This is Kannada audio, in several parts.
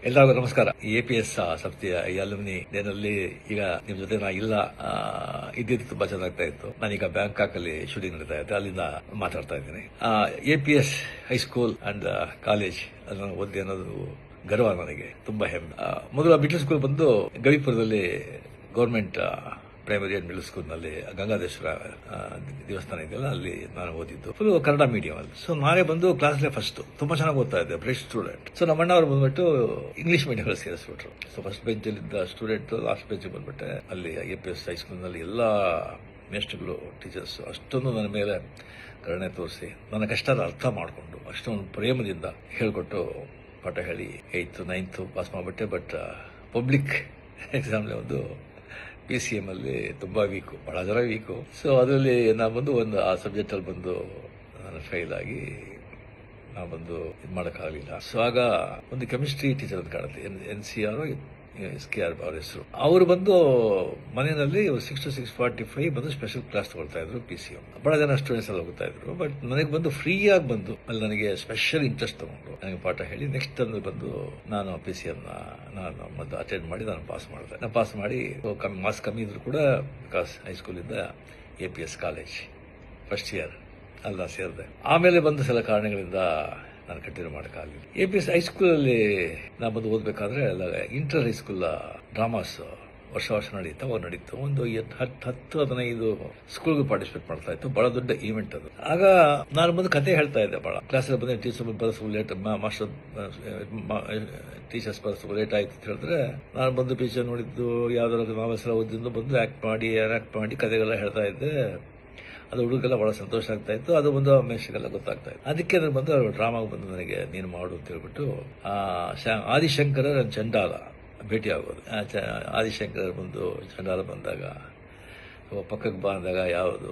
ಎಲ್ಲರಿಗೂ ನಮಸ್ಕಾರ. APS ಸಂಸ್ಥೆಯ ಈ ಅಲ್ಯೂಮಿನಿ ಡೇನಲ್ಲಿ ಈಗ ನಿಮ್ ಜೊತೆ ನಾ ಇಲ್ಲ ಇದ್ದಿದ್ದು ತುಂಬಾ ಚೆನ್ನಾಗ್ತಾ ಇತ್ತು. ನಾನೀಗ ಬ್ಯಾಂಕಾಕ್ ಅಲ್ಲಿ ಶೂಟಿಂಗ್ ನಡೀತಾ ಇದ್ದೆ, ಅಲ್ಲಿಂದ ಮಾತಾಡ್ತಾ ಇದ್ದೀನಿ. APS ಹೈಸ್ಕೂಲ್ ಅಂಡ್ ಕಾಲೇಜ್ ಅದನ್ನು ಓದಿ ಅನ್ನೋದು ಗರ್ವ ನನಗೆ, ತುಂಬಾ ಹೆಮ್ಮೆ. ಮೊದಲು ಮಿಡ್ಲ್ ಸ್ಕೂಲ್ ಬಂದು ಗವಿಪುರದಲ್ಲಿ government primary and middle school ನಲ್ಲಿ ಗಂಗಾಧೇಶ್ವರ ದೇವಸ್ಥಾನ ಇದೆಯಲ್ಲ, ಅಲ್ಲಿ ನಾನು ಓದಿದ್ದು ಫುಲ್ ಕನ್ನಡ ಮೀಡಿಯಂ ಅಲ್ಲಿ. ಸೊ ನಾನೇ ಬಂದು ಕ್ಲಾಸ್ಲೇ ಫಸ್ಟ್, ತುಂಬಾ ಚೆನ್ನಾಗಿ ಓದ್ತಾ ಇದ್ದೆ, ಬ್ರೈಟ್ ಸ್ಟೂಡೆಂಟ್. ಸೊ ನಮ್ಮ ಅಣ್ಣ ಅವರು ಬಂದ್ಬಿಟ್ಟು ಇಂಗ್ಲಿಷ್ ಮೀಡಿಯಂ ಸೇರಿಸ್ಬಿಟ್ರು. ಸೊ ಫಸ್ಟ್ ಬೆಂಚ್ ಅಲ್ಲಿದ್ದ ಸ್ಟೂಡೆಂಟ್ ಲಾಸ್ಟ್ ಬೆಂಚ್ ಬಂದ್ಬಿಟ್ಟೆ. ಅಲ್ಲಿ APS ಹೈಸ್ಕೂಲ್ ನಲ್ಲಿ ಎಲ್ಲಾ ಮೇಸ್ಟ್ರುಗಳು, ಟೀಚರ್ಸ್ ಅಷ್ಟೊಂದು ನನ್ನ ಮೇಲೆ ಕರುಣೆ ತೋರಿಸಿ, ನನ್ನ ಕಷ್ಟ ಅರ್ಥ ಮಾಡಿಕೊಂಡು ಅಷ್ಟೊಂದು ಪ್ರೇಮದಿಂದ ಹೇಳ್ಕೊಟ್ಟು ಪಾಠ ಹೇಳಿ 8th 9th ಪಾಸ್ ಮಾಡಿಬಿಟ್ಟೆ. ಬಟ್ ಪಬ್ಲಿಕ್ ಎಕ್ಸಾಮ್ಲಿ ಒಂದು PCM ಅಲ್ಲಿ ತುಂಬಾ ವೀಕು, ಬಹಳ ಜನ ವೀಕು. ಸೊ ಅದರಲ್ಲಿ ನಾನು ಬಂದು ಆ ಸಬ್ಜೆಕ್ಟ್ ಅಲ್ಲಿ ಬಂದು ನಾನು ಫೇಲ್ ಆಗಿ ನಾನು ಬಂದು ಇದು ಮಾಡೋಕ್ಕಾಗಲಿಲ್ಲ. ಸೊ ಆಗ ಒಂದು ಕೆಮಿಸ್ಟ್ರಿ ಟೀಚರ್ ಅಂತ ಕಾಣುತ್ತೆ, NCR SKR ಅವ್ರ ಹೆಸರು. ಅವರು ಬಂದು ಮನೆಯಲ್ಲಿ 6 to 6:45 ಬಂದು ಸ್ಪೆಷಲ್ ಕ್ಲಾಸ್ ತಗೊಳ್ತಾ ಇದ್ರು PCM. ಬಹಳ ಜನ ಸ್ಟೂಡೆಂಟ್ಸ್ ಎಲ್ಲ ಹೋಗ್ತಾ ಇದ್ರು. ಬಟ್ ನನಗೆ ಬಂದು ಫ್ರೀ ಆಗಿ ಬಂದು ಅಲ್ಲಿ ನನಗೆ ಸ್ಪೆಷಲ್ ಇಂಟ್ರೆಸ್ಟ್ ತಗೊಂಡು ನನಗೆ ಪಾಠ ಹೇಳಿ ನೆಕ್ಸ್ಟ್ ತಂದು ಬಂದು ನಾನು PCM ನಾನು ಮೊದಲು ಅಟೆಂಡ್ ಮಾಡಿ ನಾನು ಪಾಸ್ ಮಾಡಿದೆ. ನಾನು ಪಾಸ್ ಮಾಡಿ ಮಾರ್ಕ್ಸ್ ಕಮ್ಮಿ ಇದ್ರು ಕೂಡ ಬಿಕಾಸ್ ಹೈಸ್ಕೂಲ್ ಇಂದ APS ಕಾಲೇಜ್ ಫಸ್ಟ್ ಇಯರ್ ಅಲ್ಲ ಸೇರಿದೆ. ಆಮೇಲೆ ಬಂದ ಸಲ ಕಾರಣಗಳಿಂದ ನಾನು ಕಂಟಿನ್ಯೂ ಮಾಡೋಕ್ಕಾಗಲಿಲ್ಲ. APS ಹೈಸ್ಕೂಲ್ ಅಲ್ಲಿ ನಾನು ಬಂದು ಓದಬೇಕಾದ್ರೆ ಇಂಟರ್ ಹೈಸ್ಕೂಲ್ ಡ್ರಾಮಾಸ್ ವರ್ಷ ನಡೀತಾ ನಡೀತು. ಒಂದು 10-15 ಸ್ಕೂಲ್ಗೆ ಪಾರ್ಟಿಸಿಪೇಟ್ ಮಾಡ್ತಾ ಇತ್ತು. ಬಹಳ ದೊಡ್ಡ ಈವೆಂಟ್ ಅದು. ಆಗ ನಾನು ಬಂದು ಕತೆ ಹೇಳ್ತಾ ಇದ್ದೆ. ಬಹಳ ಕ್ಲಾಸಲ್ಲಿ ಬಂದ ಟೀಚರ್ ಬರೋದು ಲೇಟ್, ಮಾಸ್ಟರ್ ಟೀಚರ್ಸ್ ಬರೋದು ಲೇಟ್ ಆಯ್ತು ಅಂತ ಹೇಳಿದ್ರೆ, ನಾನು ಬಂದು ಪಿಕ್ಚರ್ ನೋಡಿದ್ದು ಯಾವ್ದಾದ್ರು ನಾವೆಲ್ಲ ಓದಿದ್ದು ಬಂದು ಆಕ್ಟ್ ಮಾಡಿ ಕತೆಗೆಲ್ಲ ಹೇಳ್ತಾ ಇದ್ದೆ. ಅದು ಹುಡುಗೆಲ್ಲ ಬಹಳ ಸಂತೋಷ ಆಗ್ತಾ ಇತ್ತು. ಅದು ಬಂದು ಮೇಷ್ಗೆಲ್ಲ ಗೊತ್ತಾಗ್ತಾ ಇತ್ತು. ಅದಕ್ಕೆ ನಾನು ಬಂದು ಡ್ರಾಮಾಗೆ ಬಂದು ನನಗೆ ನೀನು ಮಾಡು ಅಂತ ಹೇಳ್ಬಿಟ್ಟು ಆದಿಶಂಕರ ಚಂಡಾಲ ಭೇಟಿ ಆಗೋದು. ಆದಿಶಂಕರ ಬಂದು ಚಂಡಾಲ ಬಂದಾಗ ಪಕ್ಕಕ್ಕೆ ಬಾ ಅಂದಾಗ ಯಾವುದು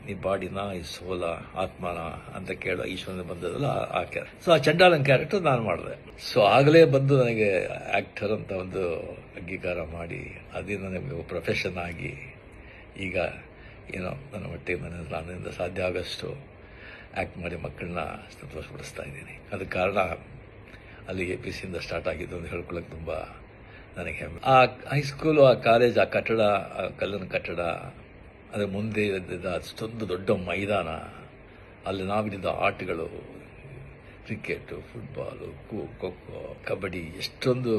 ನೀ ಬಾಡಿನ ಈ ಸೋಲ ಆತ್ಮನ ಅಂತ ಕೇಳೋ ಈಶ್ವರನ ಬಂದದಲ್ಲ ಆ ಕ್ಯಾರೆಕ್ಟರ್. ಸೊ ಆ ಚಂಡಾಲನ್ ಕ್ಯಾರೆಕ್ಟರ್ ನಾನು ಮಾಡಿದೆ. ಸೊ ಆಗಲೇ ಬಂದು ನನಗೆ ಆಕ್ಟರ್ ಅಂತ ಒಂದು ಅಂಗೀಕಾರ ಮಾಡಿ ಅದೇ ನನಗೆ ಪ್ರೊಫೆಷನ್ ಆಗಿ ಈಗ ಏನೋ ನನ್ನ ಹೊಟ್ಟೆ ನನ್ನಿಂದ ಸಾಧ್ಯ ಆಗಷ್ಟು ಆ್ಯಕ್ಟ್ ಮಾಡಿ ಮಕ್ಕಳನ್ನ ಸಂತೋಷಪಡಿಸ್ತಾ ಇದ್ದೀನಿ. ಅದಕ್ಕೆ ಕಾರಣ ಅಲ್ಲಿ APSಯಿಂದ ಸ್ಟಾರ್ಟ್ ಆಗಿದ್ದು ಅಂತ ಹೇಳ್ಕೊಳ್ಳೋಕೆ ತುಂಬ ನನಗೆ ಹೆಮ್ಮೆ. ಆ ಹೈಸ್ಕೂಲು, ಆ ಕಾಲೇಜ್, ಆ ಕಟ್ಟಡ, ಆ ಕಲ್ಲಿನ ಕಟ್ಟಡ, ಅದರ ಮುಂದೆ ಇದ್ದ ಅಷ್ಟೊಂದು ದೊಡ್ಡ ಮೈದಾನ, ಅಲ್ಲಿ ನಾವಿದ್ದ ಆಟಗಳು, ಕ್ರಿಕೆಟು, ಫುಟ್ಬಾಲು, ಖೋ ಖೋ, ಕಬಡ್ಡಿ, ಎಷ್ಟೊಂದು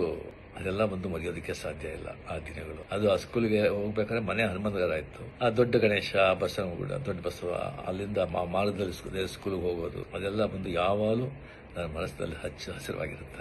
ಅದೆಲ್ಲ ಬಂದು ಮರೆಯೋದಕ್ಕೆ ಸಾಧ್ಯ ಇಲ್ಲ ಆ ದಿನಗಳು. ಅದು ಆ ಸ್ಕೂಲ್ಗೆ ಹೋಗ್ಬೇಕಾದ್ರೆ ಮನೆ ಹನುಮಂತಗರ ಇತ್ತು. ಆ ದೊಡ್ಡ ಗಣೇಶ, ಬಸವನಗುಡ, ದೊಡ್ಡ ಬಸವ, ಅಲ್ಲಿಂದ ಮಾರ್ಗದಲ್ಲಿ ಸ್ಕೂಲ್ಗೆ ಹೋಗೋದು, ಅದೆಲ್ಲ ಬಂದು ಯಾವಾಗಲೂ ನನ್ನ ಮನಸ್ಸಿನಲ್ಲಿ ಹಸಿರವಾಗಿರುತ್ತೆ.